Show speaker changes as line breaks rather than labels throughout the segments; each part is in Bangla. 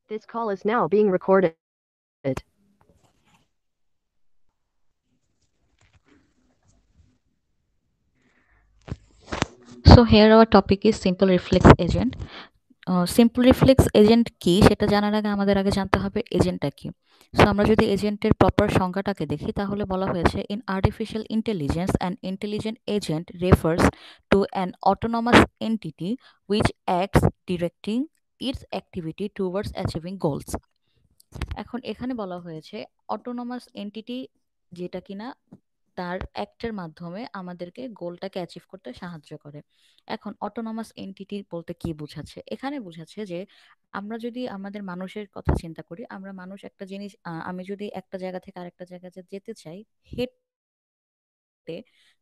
This call is now being recorded.
So here our topic is simple reflex agent. Simple reflex agent কি সেটা জানার আগে আমাদের আগে জানতে হবে এজেন্টটা কি। সো আমরা যদি এজেন্টের প্রপার সংজ্ঞাটাকে দেখি তাহলে বলা হয়েছে in artificial intelligence an intelligent agent refers to an autonomous entity which acts directing it's activity towards achieving goals. এখন এখানে বলা হয়েছে অটোনমাস এন্টিটি যেটা কিনা তার অ্যাক্টের মাধ্যমে আমাদেরকে গোলটাকে অ্যাচিভ করতে সাহায্য করে। এখন অটোনমাস এন্টিটি বলতে কি বোঝাচ্ছে? এখানে বোঝাচ্ছে যে আমরা যদি আমাদের মানুষের কথা চিন্তা করি, আমরা মানুষ একটা জিনিস আমি যদি একটা জায়গা থেকে আরেকটা জায়গায় যেতে চাই হেঁটে,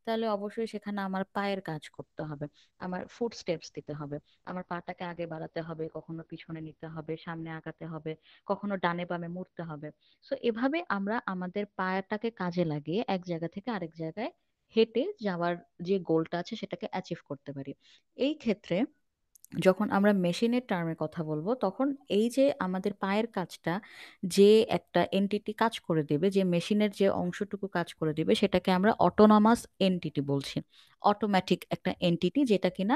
তাহলে অবশ্যই সেখানে আমার পায়ের কাজ করতে হবে, আমার ফুট স্টেপস দিতে হবে, আমার পাটাকে আগে বাড়াতে হবে, কখনো পিছনে নিতে হবে, সামনে আগাতে হবে, কখনো ডানে বামে মুড়তে হবে। সো এভাবে আমরা আমাদের পায়াটাকে কাজে লাগিয়ে এক জায়গা থেকে আরেক জায়গায় হেঁটে যাওয়ার যে গোলটা আছে সেটাকে অ্যাচিভ করতে পারি। এই ক্ষেত্রে যখন আমরা মেশিনের টার্মে কথা বলবো তখন এই যে আমাদের পায়ের কাজটা যে একটা এন্টিটি কাজ করে দেবে, যে মেশিনের যে অংশটুকু কাজ করে দিবে সেটাকে আমরা অটোনমাস এন্টিটি বলছি। অটোমেটিক একটা এন্টিটি যেটা কিনা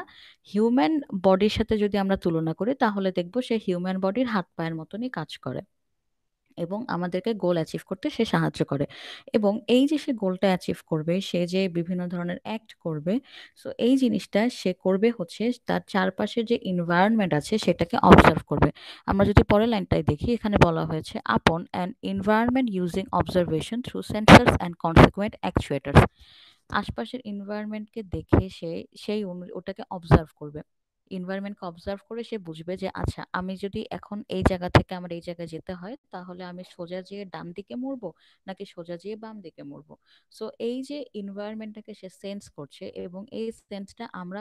হিউম্যান বডির সাথে যদি আমরা তুলনা করি তাহলে দেখবো সে হিউম্যান বডির হাত পায়ের মতনই কাজ করে এবং আমাদেরকে গোল অ্যাচিভ করতে সে সাহায্য করে। এবং এই যে সে গোলটা অ্যাচিভ করবে, সে যে বিভিন্ন ধরনের অ্যাক্ট করবে, সো এই জিনিসটা সে করবে হচ্ছে তার চারপাশের যে এনভায়রনমেন্ট আছে সেটাকে অবজার্ভ করবে। আমরা যদি পরের লাইনটাই দেখি, এখানে বলা হয়েছে upon an environment using observation through sensors and consequent actuators. আশপাশের এনভায়রনমেন্টকে দেখে সে ওটাকে অবজার্ভ করবে। এনভায়রনমেন্টকে অবজার্ভ করে সে বুঝবে যে আচ্ছা আমি যদি এখন এই জায়গা থেকে আমার এই জায়গায় যেতে হয় তাহলে আমি সোজা যেয়ে ডান দিকে মুড়বো নাকি সোজা যেয়ে বাম দিকে মুড়বো। সো এই যে এনভায়রনমেন্টটাকে সে সেন্স করছে এবং এই সেন্সটা আমরা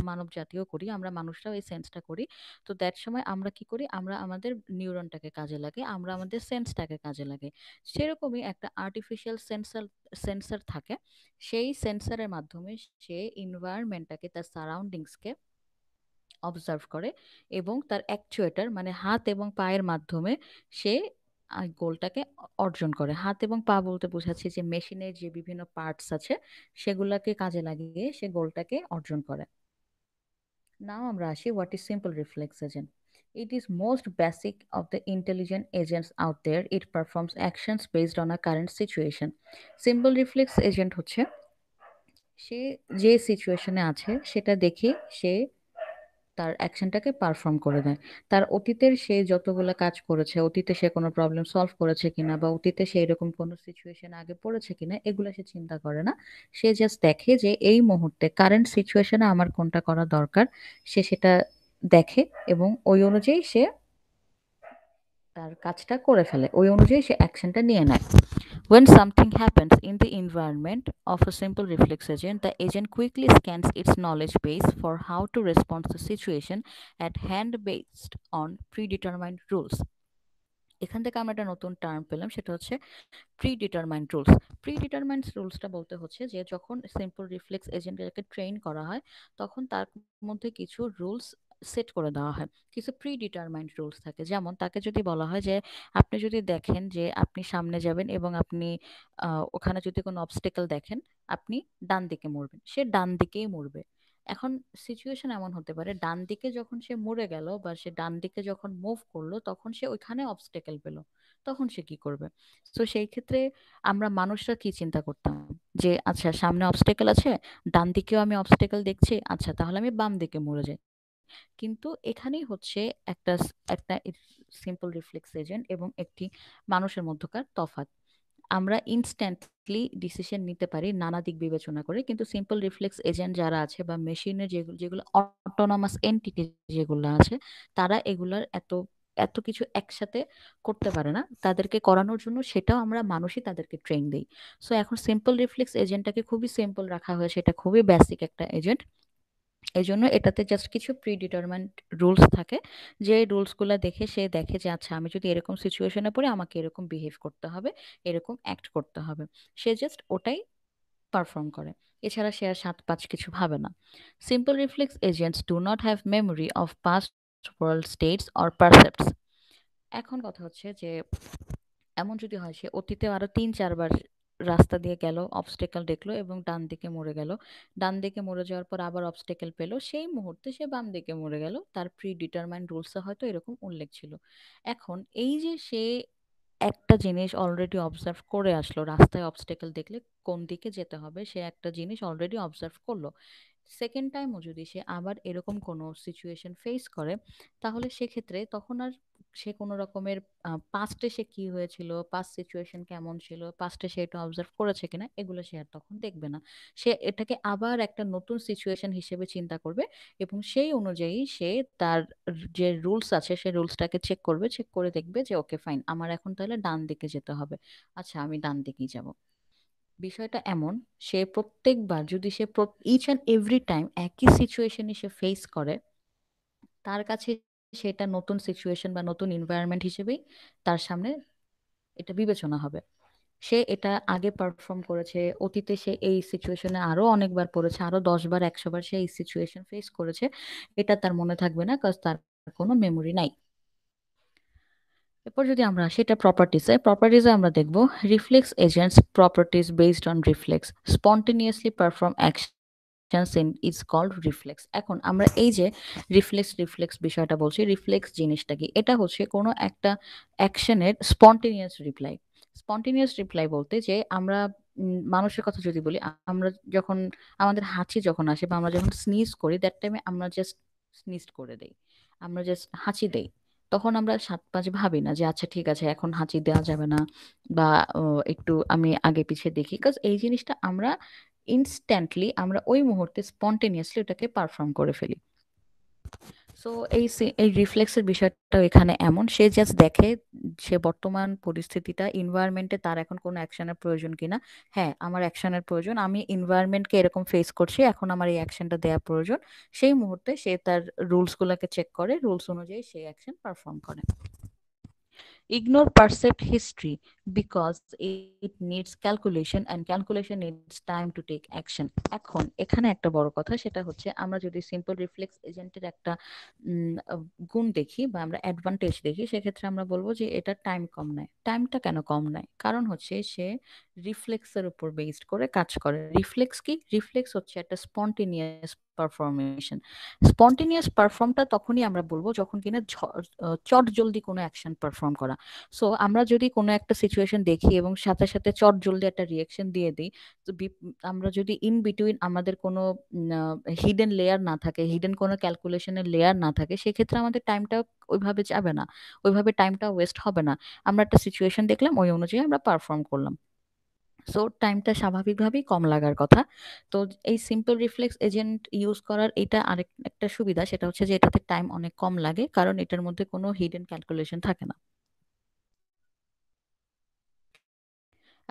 মানব জাতীয় করি, আমরা মানুষরাও এই সেন্সটা করি। তো দ্যাট সময় আমরা কি করি, আমরা আমাদের নিউরনটাকে কাজে লাগে, আমরা আমাদের সেন্সটাকে কাজে লাগে। সেরকমই একটা আর্টিফিশিয়াল সেন্সার থাকে, সেই সেন্সরের মাধ্যমে সে এনভায়রনমেন্টটাকে, তার সারাউন্ডিংসকে অবজার্ভ করে এবং তার অ্যাকচুয়েটার মানে হাত এবং পায়ের মাধ্যমে সে গোলটাকে অর্জন করে। হাত এবং পা বলতে বোঝাচ্ছি যে মেশিনের যে বিভিন্ন পার্টস আছে সেগুলোকে কাজে লাগিয়ে সে গোলটাকে অর্জন করে। নাও আমরা আসি what is simple reflex agent. It is most basic of the intelligent agents out there. It performs actions based on a current situation. Simple reflex agent হচ্ছে সে যে সিচুয়েশনে আছে সেটা দেখে সে তার অ্যাকশনটাকে পারফর্ম করে দেয়। তার অতীতের সে যতগুলো কাজ করেছে, অতীতে সে কোনো প্রবলেম সলভ করেছে কিনা বা অতীতে সে এরকম কোনো সিচুয়েশন আগে পড়েছে কিনা এগুলো সে চিন্তা করে না। সে জাস্ট দেখে যে এই মুহূর্তে কারেন্ট সিচুয়েশনে আমার কোনটা করা দরকার, সে সেটা দেখে এবং ওই অনুযায়ী সে তার কাজটা করে ফেলে, ওই অনুযায়ী সে অ্যাকশনটা নিয়ে নেয়। When something happens in the environment of a simple reflex agent, the agent quickly scans its knowledge base for how to respond to the situation at hand based on predetermined rules. এখান থেকে আমরা একটা নতুন টার্ম পেলাম, সেটা হচ্ছে প্রিডিটারমাইন্ড রুলস। প্রিডিটারমাইন্ড রুলসটা বলতে হচ্ছে যে যখন সিম্পল রিফ্লেক্স এজেন্টকে ট্রেন করা হয় তখন তার মধ্যে কিছু রুলস সেট করে দেওয়া হয়, কিছু প্রিডিটারমাইন্ড রুলস থাকে। যেমন তাকে যদি বলা হয় যে আপনি যদি দেখেন যে আপনি সামনে যাবেন এবং আপনি ওখানে যদি কোনো অবস্টেকল দেখেন, আপনি ডান দিকে মুড়বেন, সে ডান দিকেই মুড়বে। এখন সিচুয়েশন এমন হতে পারে ডান দিকে যখন সে মুড়ে গেল বা সে ডান দিকে যখন মুভ করলো তখন সে ওইখানে অবস্টেকল পেলো, তখন সে কি করবে? তো সেই ক্ষেত্রে আমরা মানুষরা কি চিন্তা করতাম যে আচ্ছা সামনে অবস্টেকল আছে, ডান দিকেও আমি অবস্টেকল দেখছি, আচ্ছা তাহলে আমি বাম দিকে মুড়ে যাই। কিন্তু এখানেই হচ্ছে একটা সিম্পল রিফ্লেক্স এজেন্ট এবং একটি মানুষের মধ্যকার তফাৎ। আমরা ইনস্ট্যান্টলি ডিসিশন নিতে পারি নানা দিক বিবেচনা করে, কিন্তু সিম্পল রিফ্লেক্স এজেন্ট যারা আছে বা মেশিনের যেগুলো যেগুলো অটোনমাস এন্টিটি যেগুলো আছে, তারা এগুলার এত এত কিছু একসাথে করতে পারে না। তাদেরকে করানোর জন্য সেটাও আমরা মানুষই তাদেরকে ট্রেন দেই। সো এখন সিম্পল রিফ্লেক্স এজেন্টটাকে খুবই সিম্পল রাখা হয়েছে, এটা খুবই বেসিক একটা এজেন্ট। এই জন্য এটাতে জাস্ট কিছু প্রিডিটারমাইন্ড রুলস থাকে, যে রুলসগুলো দেখে সে দেখে যে আচ্ছা আমি যদি এরকম সিচুয়েশনে পড়ি আমাকে এরকম বিহেভ করতে হবে, এরকম অ্যাক্ট করতে হবে। সে জাস্ট ওটাই পারফর্ম করে, এছাড়া সে আর সাত পাঁচ কিছু ভাবে না। Simple reflex agents do not have memory of past world states or percepts. এখন কথা হচ্ছে যে এমন যদি হয় সে অতীতে আরো ৩-৪ বার রাস্তা দিয়ে গেল, অবস্টেকল দেখলো এবং ডান দিকে মরে গেল। ডান দিকে মরে যাওয়ার পর আবার অবস্টেকল পেলো, সেই মুহূর্তে সে বাম দিকে মরে গেল। তার প্রি ডিটারমাইন্ড রুলসে হয়তো এরকম উল্লেখ ছিল। এখন এই যে সে একটা জিনিস অলরেডি অবজার্ভ করে আসলো, রাস্তায় অবস্টেকল দেখলে কোন দিকে যেতে হবে সে একটা জিনিস অলরেডি অবজার্ভ করলো। সেকেন্ড টাইমও যদি সে আবার এরকম কোনো সিচুয়েশন ফেস করে, তাহলে সেক্ষেত্রে তখন আর সে কোনো রকমের পাস্টে সে কি হয়েছিল, পাস্ট সিচুয়েশন কেমন ছিল, পাস্টে সে এটা অবজার্ভ করেছে কিনা, এগুলো সে আর তখন দেখবে না। সে এটাকে আবার একটা নতুন সিচুয়েশন হিসেবে চিন্তা করবে এবং সেই অনুযায়ী সে তার যে রুলস আছে সেই রুলসটাকে চেক করবে, চেক করে দেখবে যে ওকে ফাইন, আমার এখন তাহলে ডান দিকে যেতে হবে, আচ্ছা আমি ডান দিকেই যাব। বিষয়টা এমন, সে প্রত্যেকবার যদি সে ইচ অ্যান্ড এভরি টাইম একই সিচুয়েশনে সে ফেস করে, তার কাছে সেটা নতুন সিচুয়েশন বা নতুন এনভায়রনমেন্ট হিসেবেই তার সামনে এটা বিবেচনা হবে। সে এটা আগে পারফর্ম করেছে, অতীতে সে এই সিচুয়েশনে আরো অনেকবার পড়েছে, আরো 10 বার 100 বার সে এই সিচুয়েশন ফেস করেছে, এটা তার মনে থাকবে না, কারণ তার কোনো মেমোরি নাই। এরপর যদি আমরা সেটা প্রপার্টিজে আমরা দেখব reflex agents properties based on reflex spontaneously perform actions in is called reflex. এখন আমরা এই যে রিফ্লেক্স বিষয়টা বলছি, রিফ্লেক্স জিনিসটা কি? এটা হচ্ছে কোনো একটা অ্যাকশনের স্পন্টেনিয়াস রিপ্লাই। স্পন্টেনিয়াস রিপ্লাই বলতে যে আমরা মানুষের কথা যদি বলি, আমরা যখন আমাদের হাঁচি যখন আসে বা আমরা যখন স্নিজ করি, দ্যাট টাইমে আমরা জাস্ট স্নিজ করে দেই, আমরা জাস্ট হাঁচি দেই। তখন আমরা 7-5 ভাবি না যে আচ্ছা ঠিক আছে এখন হাঁচি দেওয়া যাবে না, বা একটু আমি আগে পিছিয়ে দেখি, কাজ এই জিনিসটা আমরা ইনস্ট্যান্টলি আমরা ওই মুহূর্তে স্পন্টেনিয়াসলি ওটাকে পারফর্ম করে ফেলি। সো এই রিফ্লেক্সের বিষয়টা এখানে এমন, সে জাস্ট দেখে সে বর্তমান পরিস্থিতিটা এনভায়রনমেন্টে তার এখন কোনো অ্যাকশনের প্রয়োজন কিনা। হ্যাঁ আমার অ্যাকশনের প্রয়োজন, আমি এনভায়রনমেন্টকে এরকম ফেস করছি, এখন আমার এই অ্যাকশনটা দেওয়া প্রয়োজন। সেই মুহূর্তে সে তার রুলস গুলাকে চেক করে, রুলস অনুযায়ী সেই অ্যাকশন পারফর্ম করে। Ignore perceived history because it needs calculation and calculation needs time to take action. এখন এখানে একটা বড় কথা, সেটা হচ্ছে আমরা যদি সিম্পল রিফ্লেক্স এজেন্টের একটা গুণ দেখি বা আমরা অ্যাডভান্টেজ দেখি, সেক্ষেত্রে আমরা বলবো যে এটা টাইম কম নেয়। টাইমটা কেন কম নেয়? কারণ হচ্ছে সে রিফ্লেক্সের উপর বেসড করে কাজ করে। রিফ্লেক্স কি? রিফ্লেক্স হচ্ছে একটা স্পন্টেনিয়াস পারফরমেশন। স্পন্টেনিয়াস পারফর্মটা তখনই আমরা বলবো যখন কিনা চট জলদি কোনো অ্যাকশন পারফর্ম করা। সো আমরা যদি কোনো একটা সিচুয়েশন দেখি এবং সাথে সাথে চট জলদি একটা রিয়েকশন দিয়ে দিই, তো আমরা যদি ইন বিটুইন আমাদের কোনো হিডেন লেয়ার না থাকে, হিডেন কোনো ক্যালকুলেশনের লেয়ার না থাকে, সেক্ষেত্রে আমাদের টাইমটা ওইভাবে যাবে না, ওইভাবে টাইমটা ওয়েস্ট হবে না। আমরা একটা সিচুয়েশন দেখলাম, ওই অনুযায়ী আমরা পারফর্ম করলাম। সো টাইমটা স্বাভাবিকভাবেই কম লাগার কথা। তো এই সিম্পল রিফ্লেক্স এজেন্ট ইউজ করার এটা আরেক একটা সুবিধা, সেটা হচ্ছে যে এটাতে টাইম অনেক কম লাগে, কারণ এটার মধ্যে কোনো হিডেন ক্যালকুলেশন থাকে না।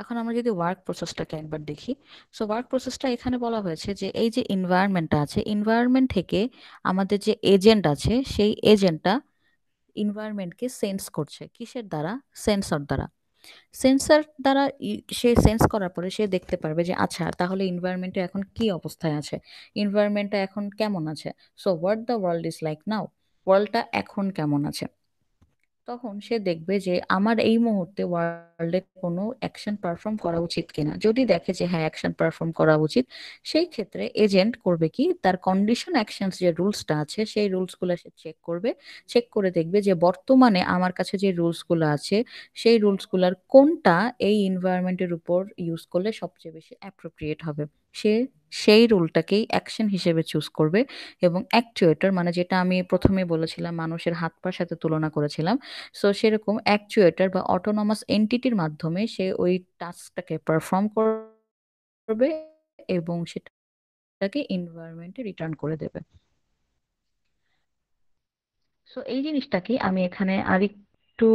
এখন আমরা যদি ওয়ার্ক প্রসেসটাকে একবার দেখি, সো ওয়ার্ক প্রসেসটা এখানে বলা হয়েছে যে এই যে এনভায়রনমেন্টটা আছে, এনভায়রনমেন্ট থেকে আমাদের যে এজেন্ট আছে সেই এজেন্টটা এনভায়রনমেন্টকে সেন্স করছে কিসের দ্বারা? সেন্সর দ্বারা। সেন্সর দ্বারা সে সেন্স করার পরে সে দেখতে পারবে যে আচ্ছা তাহলে এনভায়রনমেন্টে এখন কি অবস্থায় আছে, এনভায়রনমেন্টটা এখন কেমন আছে। So what the world is like now, ওয়ার্ল্ডটা এখন কেমন আছে। তখন সে দেখবে যে আমার এই মুহূর্তে ওয়ার্ল্ডে কোনো অ্যাকশন পারফর্ম করা উচিত কিনা। যদি দেখে যে হ্যাঁ অ্যাকশন পারফর্ম করা উচিত, সেই ক্ষেত্রে এজেন্ট করবে কি, তার কন্ডিশন অ্যাকশনস যে রুলসটা আছে সেই রুলসগুলো সে চেক করবে। চেক করে দেখবে যে বর্তমানে আমার কাছে যে রুলসগুলো আছে সেই রুলসগুলোর কোনটা এই এনভায়রনমেন্টের উপর ইউজ করলে সবচেয়ে বেশি অ্যাপ্রোপ্রিয়েট হবে। সে সেই রুলটাকেই অ্যাকশন হিসেবে চুজ করবে। এবং অ্যাকচুয়েটর মানে যেটা আমি প্রথমে বলেছিলাম মানুষের হাত পার সাথে তুলনা করেছিলাম, সো সেরকম অ্যাকচুয়েটর বা অটোনমাস এন্টিটির মাধ্যমে সে ওই টাস্কটাকে পারফর্ম করবে এবং সেটাকে এনভায়রনমেন্টে রিটার্ন করে দেবে। সো এই জিনিসটাকে আমি এখানে আরেকটু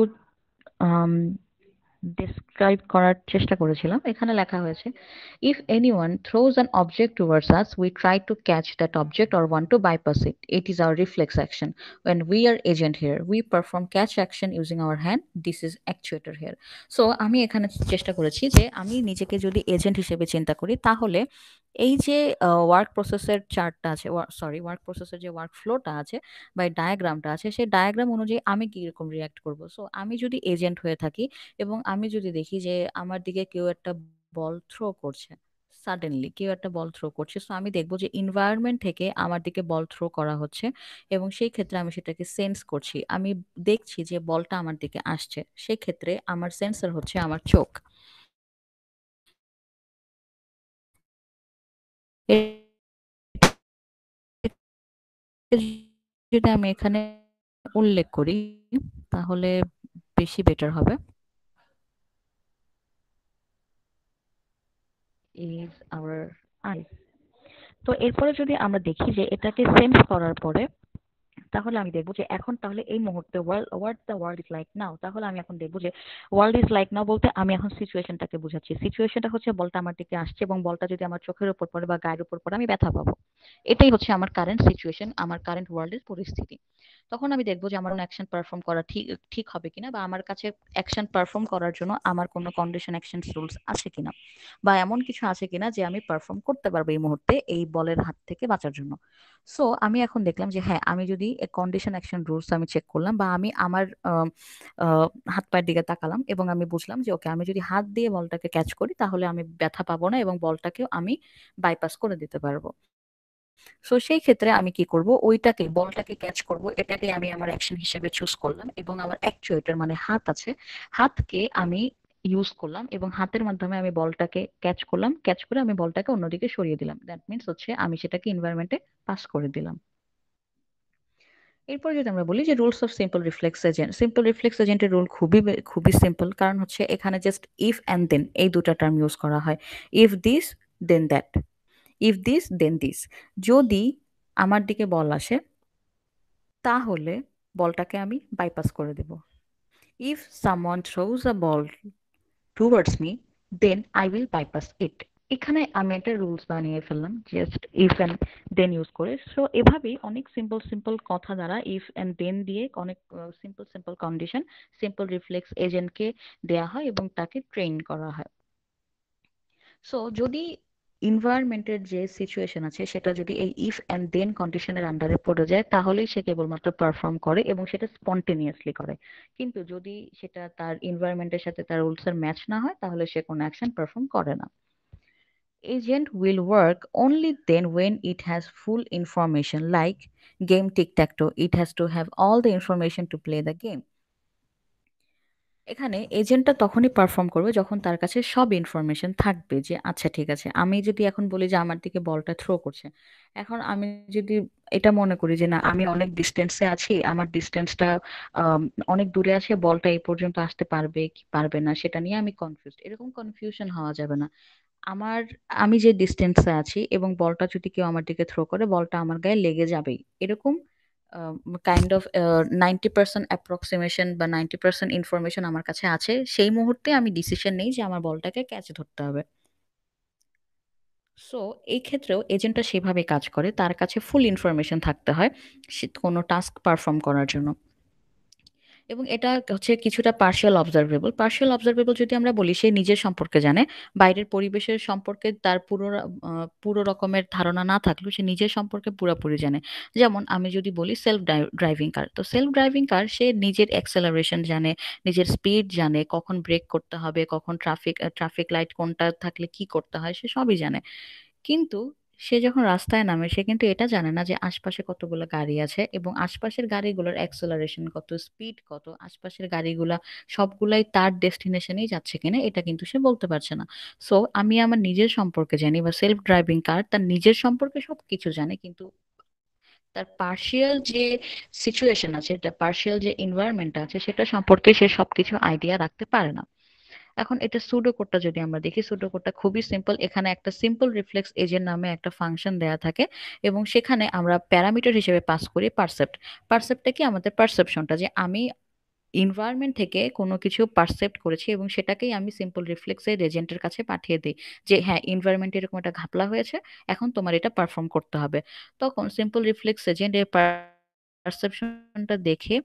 ডেসক্রাইব করার চেষ্টা করেছিলাম। এখানে লেখা হয়েছে, if anyone throws an object towards us we try to catch that object or want to bypass it, it is our reflex action. when we are agent here we perform catch action using our hand, this is actuator here. So আমি এখানে চেষ্টা করেছি যে আমি নিজেকে যদি এজেন্ট হিসেবে চিন্তা করি, তাহলে এই যে ওয়ার্ক প্রসেসের চার্টটা আছে, সরি, ওয়ার্ক প্রসেসের যে ওয়ার্ক ফ্লোটা আছে বা ডায়াগ্রামটা আছে, সেই ডায়াগ্রাম অনুযায়ী আমি কি রকম রিয়াক্ট করব। সো আমি যদি এজেন্ট হয়ে থাকি এবং আমি যদি দেখি যে আমার দিকে কেউ একটা বল থ্রো করছে, সাডেনলি কেউ একটা বল থ্রো করছে, সো আমি দেখবো যে এনভায়রনমেন্ট থেকে আমার দিকে বল থ্রো করা হচ্ছে এবং সেই ক্ষেত্রে আমি সেটাকে সেন্স করছি। আমি দেখছি যে বলটা আমার দিকে আসছে, সেই ক্ষেত্রে আমার সেন্সর হচ্ছে আমার চোখ। যদি আমি এখানে উল্লেখ করি তাহলে বেশি বেটার হবে। Is our I. তো এরপরে যদি আমরা দেখি যে এটাকে সেন্স করার পরে, তাহলে আমি দেখবো যে এখন তাহলে এই মুহূর্তে what the world is like নাও, তাহলে আমি এখন দেখবো যে ওয়ার্ল্ড ইজ লাইক নাও বলতে আমি এখন সিচুয়েশনটাকে বোঝাচ্ছি। সিচুয়েশনটা হচ্ছে বলটা আমার দিকে আসছে এবং বলটা যদি আমার চোখের উপর পড়ে বা গায়ের উপর পড়ে আমি ব্যথা পাবো। এটাই হচ্ছে আমার কারেন্ট সিচুয়েশন, আমার কারেন্ট ওয়ার্ল্ডের পরিস্থিতি। তখন আমি দেখবো যে আমার অ্যাকশন পারফর্ম করা ঠিক ঠিক হবে কিনা, বা আমার কাছে অ্যাকশন পারফর্ম করার জন্য আমার কোনো কন্ডিশন অ্যাকশন রুলস আছে কিনা, বা এমন কিছু আছে কিনা যে আমি পারফর্ম করতে পারবো এই মুহূর্তে এই বলের হাত থেকে বাঁচার জন্য। সো আমি এখন দেখলাম যে হ্যাঁ, আমি যদি কন্ডিশন অ্যাকশন রুলস আমি চেক করলাম, বা আমি আমার হাত পায়ের দিকে তাকালাম এবং আমি বুঝলাম যে ওকে, আমি যদি হাত দিয়ে বলটাকে ক্যাচ করি তাহলে আমি ব্যথা পাবো না এবং বলটাকেও আমি বাইপাস করে দিতে পারবো। সো সেই ক্ষেত্রে আমি কি করব, ওইটাকে বলটাকে ক্যাচ করব, এটাকে আমি আমার অ্যাকশন হিসেবে চুজ করলাম এবং আমার অ্যাকচুয়েটর মানে হাত আছে, হাতকে আমি ইউজ করলাম এবং হাতের মাধ্যমে আমি বলটাকে ক্যাচ করলাম, ক্যাচ করে আমি বলটাকে অন্যদিকে সরিয়ে দিলাম। দ্যাট মিনস হচ্ছে আমি সেটাকে এনভায়রনমেন্টে পাস করে দিলাম। এরপর যদি আমরা বলি যে rules of simple reflex agent, simple reflex এজেন্টের রুল খুবই সিম্পল, কারণ হচ্ছে এখানে জাস্ট ইফ অ্যান্ড দেন এই দুটা টার্ম ইউজ করা হয়। If this then that, if this then this. যদি আমার দিকে বল আসে তাহলে বলটাকে আমি বাইপাস করে দেব। If someone throws a ball towards me then I will bypass it. এখানে আমি একটা রুলস বানিয়ে ফেললাম just if and then use করে। সো এভাবেই অনেক সিম্পল সিম্পল কথা দ্বারা ইফ অ্যান্ড দেন দিয়ে অনেক simple simple condition simple reflex এজেন্টকে দেয়া হয় এবং তাকে ট্রেন করা হয়। সো যদি ইনভায়রনমেন্টের যে সিচুয়েশন আছে সেটা যদি এই ইফ অ্যান্ড দেন কন্ডিশনের আন্ডারে পড়ে যায় তাহলেই সে কেবলমাত্র পারফর্ম করে এবং সেটা স্পন্টেনিয়াসলি করে। কিন্তু যদি সেটা তার ইনভায়রনমেন্টের সাথে তার রুলস এর ম্যাচ না হয় তাহলে সে কোনো অ্যাকশন পারফর্ম করে না। Agent will work only then when it has full information, like game tic tac toe, it has to have all the information to play the game. এখানে এজেন্টটা তখনই পারফর্ম করবে যখন তার কাছে সব ইনফরমেশন থাকবে যে আচ্ছা ঠিক আছে, আমি যদি এখন বলি যে আমার দিকে বলটা থ্রো করছে, এখন আমি যদি এটা মনে করি যে না, আমি অনেক ডিস্টেন্সে আছি, আমার ডিস্টেন্সটা অনেক দূরে আছে, বলটা এই পর্যন্ত আসতে পারবে কি পারবে না সেটা নিয়ে আমি কনফিউজড, এরকম কনফিউশন হওয়া যাবে না। আমার আমি যে ডিস্টেন্সে আছি এবং বলটা যদি কেউ আমার দিকে থ্রো করে বলটা আমার গায়ে লেগে যাবেই, এরকম কাইন্ড অফ 90% অ্যাপ্রক্সিমেশন বা 90% ইনফরমেশন আমার কাছে আছে, সেই মুহূর্তে আমি ডিসিশন নেই যে আমার বলটাকে ক্যাচ ধরতে হবে। সো এই ক্ষেত্রেও এজেন্টটা সেভাবে কাজ করে, তার কাছে ফুল ইনফরমেশন থাকতে হয় সে কোনো টাস্ক পারফর্ম করার জন্য। এবং এটা হচ্ছে কিছুটা পার্শিয়াল অবজারভেবল। পার্শিয়াল অবজারভেবল যদি আমরা বলি, সে নিজের সম্পর্কে জানে, বাইরের পরিবেশের সম্পর্কে তার পুরো রকমের ধারণা না থাকলেও সে নিজের সম্পর্কে পুরোপুরি জানে। যেমন আমি যদি বলি সেলফ ড্রাইভিং কার, তো সেলফ ড্রাইভিং কার সে নিজের অ্যাক্সেলারেশন জানে, নিজের স্পিড জানে, কখন ব্রেক করতে হবে, কখন ট্রাফিক লাইট কোনটা থাকলে কি করতে হয়, সে সবই জানে। কিন্তু সে যখন রাস্তায় নামে সে কিন্তু এটা জানে না যে আশপাশে কতগুলো গাড়ি আছে এবং আশপাশের গাড়িগুলোর অ্যাক্সেলারেশন কত, স্পিড কত, আশপাশের গাড়িগুলা সবগুলাই তার ডেস্টিনেশনেই যাচ্ছে কিনা এটা কিন্তু সে বলতে পারছে না। সো আমি আমার নিজের সম্পর্কে জানি, বা সেলফ ড্রাইভিং কার তার নিজের সম্পর্কে সবকিছু জানে, কিন্তু তার পার্শিয়াল যে সিচুয়েশন আছে, তার পার্শিয়াল যে এনভায়রনমেন্ট আছে সেটা সম্পর্কে সে সবকিছু আইডিয়া রাখতে পারে না। এখন এটা সুডো কোডটা যদি আমরা দেখি, সুডো কোডটা খুবই সিম্পল। এখানে একটা সিম্পল রিফ্লেক্স এজেন্ট নামে একটা ফাংশন দেয়া থাকে এবং সেখানে আমরা প্যারামিটার হিসেবে পাস করি পারসেপ্ট। পারসেপ্টটা কি, আমাদের পারসেপশনটা, যে আমি এনভায়রনমেন্ট থেকে কোনো কিছু পারসেপ্ট করেছি এবং সেটাকেই আমি সিম্পল রিফ্লেক্সের এজেন্টের কাছে পাঠিয়ে দিই যে হ্যাঁ, এনভায়রনমেন্টে এরকম একটা ঘাপলা হয়েছে, এখন তোমার এটা পারফর্ম করতে হবে। তখন সিম্পল রিফ্লেক্স এজেন্ট এর পারসেপশনটা দেখে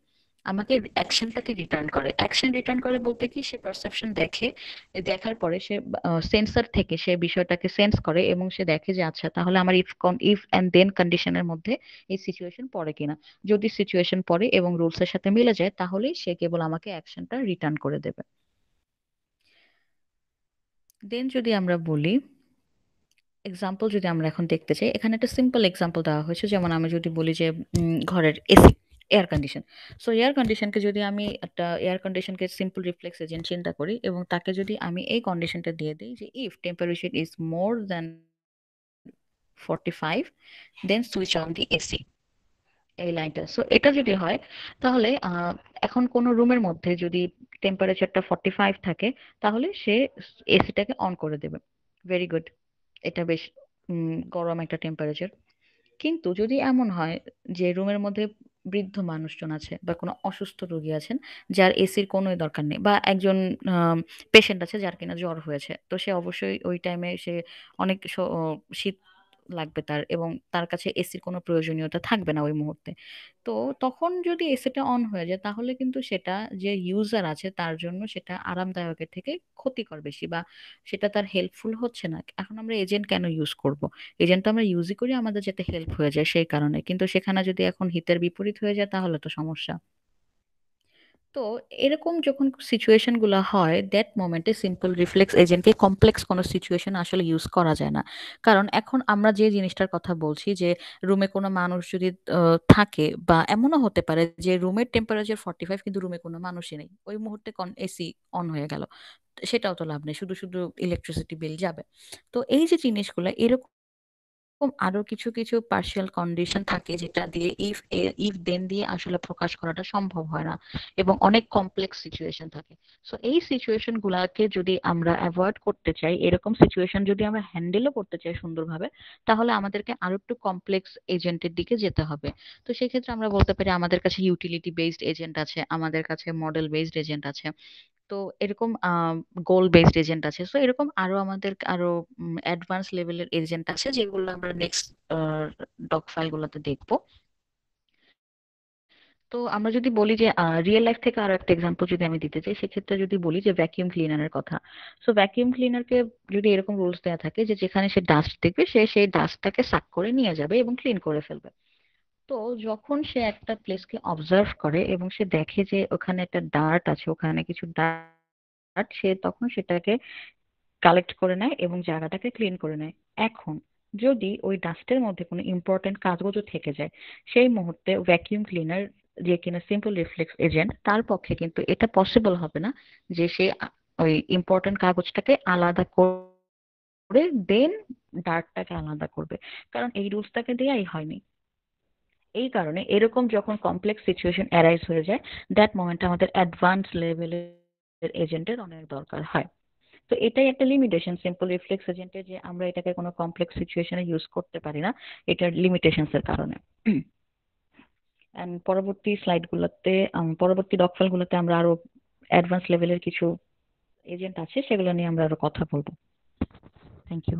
আমাকে অ্যাকশনটাকে রিটার্ন করে। অ্যাকশন রিটার্ন করে বলতে কি, সে পারসেপশন দেখে, দেখার পরে সে সেন্সর থেকে সে বিষয়টাকে সেন্স করে এবং সে দেখে যে আচ্ছা তাহলে আমার ইফ এন্ড দেন কন্ডিশনের মধ্যে এই সিচুয়েশন পড়ে কিনা। যদি সিচুয়েশন পড়ে এবং রুলস এর সাথে মিলে যায় তাহলেই সে কেবল আমাকে অ্যাকশনটা রিটার্ন করে দেবে। দেন যদি আমরা বলি এক্সাম্পল, যদি আমরা এখন দেখতে চাই, এখানে একটা সিম্পল এক্সাম্পল দেওয়া হয়েছে। যেমন আমি যদি বলি যে ঘরের AC, air condition. So air কন্ডিশনকে যদি আমি একটা এয়ার কন্ডিশনকে সিম্পল রিফ্লেক্স এজেন্ট চিন্তা করি এবং তাকে যদি আমি এই কন্ডিশনটা দিয়ে দিই যে if temperature is more than 45 then switch on the AC, এই লাইনটা। সো এটা যদি হয় তাহলে এখন কোন রুমের মধ্যে যদি টেম্পারেচারটা 45 থাকে তাহলে সে এসিটাকে অন করে দেবে। ভেরি গুড, এটা বেশ গরম একটা টেম্পারেচার। কিন্তু যদি এমন হয় যে রুমের মধ্যে বৃদ্ধ মানুষজন আছে বা কোনো অসুস্থ রোগী আছেন যার এসির কোনো দরকার নেই, বা একজন পেশেন্ট আছে যার কিনা জ্বর হয়েছে, তো সে অবশ্যই ওই টাইমে সে অনেক শীত লাগবে তার, এবং তার কাছে এসির কোনো প্রয়োজনীয়তা থাকবে না ওই মুহূর্তে। তো তখন যদি এসিটা অন হয়ে যায় তাহলে কিন্তু সেটা যে ইউজার আছে তার জন্য সেটা আরামদায়কের থেকে ক্ষতিকর বেশি, বা সেটা তার হেল্পফুল হচ্ছে না। এখন আমরা এজেন্ট কেন ইউজ করব? এজেন্ট তো আমরা ইউজই করি আমাদের যাতে হেল্প হয়ে যায় সেই কারণে, কিন্তু সেখানে যদি এখন হিতের বিপরীত হয়ে যায় তাহলে তো সমস্যা। তো এরকম যখন সিচুয়েশন গুলো হয়, দ্যাট মোমেন্টে সিম্পল রিফ্লেক্স এজেন্টকে কমপ্লেক্স কোনো সিচুয়েশন আসলে ইউজ করা যায় না। কারণ এখন আমরা যে জিনিসটার কথা বলছি যে রুমে কোনো মানুষ যদি থাকে, বা এমনও হতে পারে যে রুমের টেম্পারেচার 45 কিন্তু রুমে কোনো মানুষই নেই, ওই মুহূর্তে এসি অন হয়ে গেল, সেটাও তো লাভ নেই, শুধু শুধু ইলেকট্রিসিটি বিল যাবে। তো এই যে জিনিসগুলো এরকম আরো কিছু কিছু পার্শিয়াল কন্ডিশন থাকে যেটা দিয়ে ইফ দেন দিয়ে আসলে প্রকাশ করাটা সম্ভব হয় না, এবং অনেক কমপ্লেক্স সিচুয়েশন থাকে। সো এই সিচুয়েশন গুলাকে যদি আমরা অ্যাভয়েড করতে চাই, এরকম সিচুয়েশন যদি আমরা হ্যান্ডেলও করতে চাই সুন্দরভাবে, তাহলে আমাদেরকে আরো একটু কমপ্লেক্স এজেন্টের দিকে যেতে হবে। তো সেক্ষেত্রে আমরা বলতে পারি আমাদের কাছে ইউটিলিটি বেসড এজেন্ট আছে, আমাদের কাছে মডেল বেসড এজেন্ট আছে, তো এরকম গোল বেসড এজেন্ট আছে। সো এরকম আরো আমাদের আরো অ্যাডভান্স লেভেলের এজেন্ট আছে যেগুলো আমরা নেক্সট ডক ফাইল গুলোতে দেখবো। তো আমরা যদি বলি যে রিয়েল লাইফ থেকে আরো একটা এক্সাম্পল যদি আমি দিতে চাই, সেক্ষেত্রে যদি বলি যে ভ্যাকিউম ক্লিনারের কথা। সো ভ্যাকিউম ক্লিনারকে যদি এরকম রুলস দেওয়া থাকে যে যেখানে সে ডাস্ট দেখবে সে সেই ডাস্টটাকে সাক করে নিয়ে যাবে এবং ক্লিন করে ফেলবে। তো যখন সে একটা প্লেসকে অবজার্ভ করে এবং সে দেখে যে ওখানে একটা ডার্ট আছে, ওখানে কিছু ডার্ট, সে তখন সেটাকে কালেক্ট করে নেয় এবং জায়গাটাকে ক্লিন করে নেয়। এখন যদি ওই ডাস্টের মধ্যে কোনো ইম্পর্টেন্ট কাগজও থেকে যায়, সেই মুহূর্তে ভ্যাকিউম ক্লিনার যে কিনা সিম্পল রিফ্লেক্স এজেন্ট, তার পক্ষে কিন্তু এটা পসিবল হবে না যে সে ওই ইম্পর্টেন্ট কাগজটাকে আলাদা করে দেন ডার্টটাকে আলাদা করবে, কারণ এই রুলসটাকে দেয়াই হয়নি। এই কারণে এরকম যখন কমপ্লেক্স সিচুয়েশন অ্যারাইজ হয়ে যায়, দ্যাট মোমেন্ট আমাদের অ্যাডভান্স লেভেলের এজেন্টের অনেক দরকার হয়। তো এটাই একটা লিমিটেশন সিম্পল রিফ্লেক্স এজেন্টের, যে আমরা এটাকে কোনো কমপ্লেক্স সিচুয়েশনে ইউজ করতে পারি না, এটার লিমিটেশনস এর কারণে। এন্ড পরবর্তী স্লাইডগুলোতে, পরবর্তী ডকুমেন্টগুলোতে আমরা আরো অ্যাডভান্স লেভেলের কিছু এজেন্ট আছে সেগুলো নিয়ে আমরা আরো কথা বলবো। Thank you.